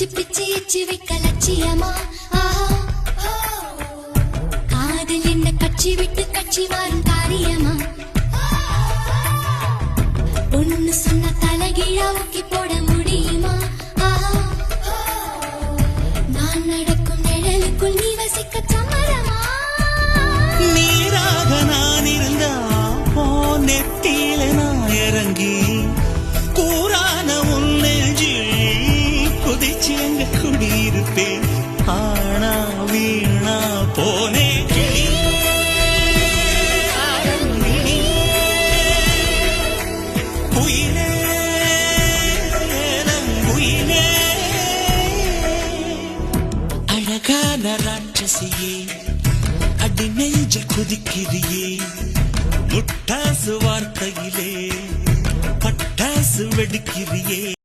பிச்சு பிச்சு எச்சு வைக்க லட்சியமா காதல் என்ன கட்சி விட்டு கட்சி மாறும் காரியமா ஒன்னு சொன்ன தலைகீழா ஊக்கி போட முடியுமா நான் நடக்கும் நிழலுக்குள் நீ வசிக்க சம்மதமா நீராக நான் இருந்தா நெத்தியில நான் இறங்கி கூறான உன் நெஞ்சில் குதிச்சு அங்க குடியிருப்பேன் ஆனா வீணா போனே அழகான ராட்சசியே அடி நெஞ்ச குதிக்கிறியே முட்டாசு வார்த்தையிலே பட்டாசு வெடிக்கிறியே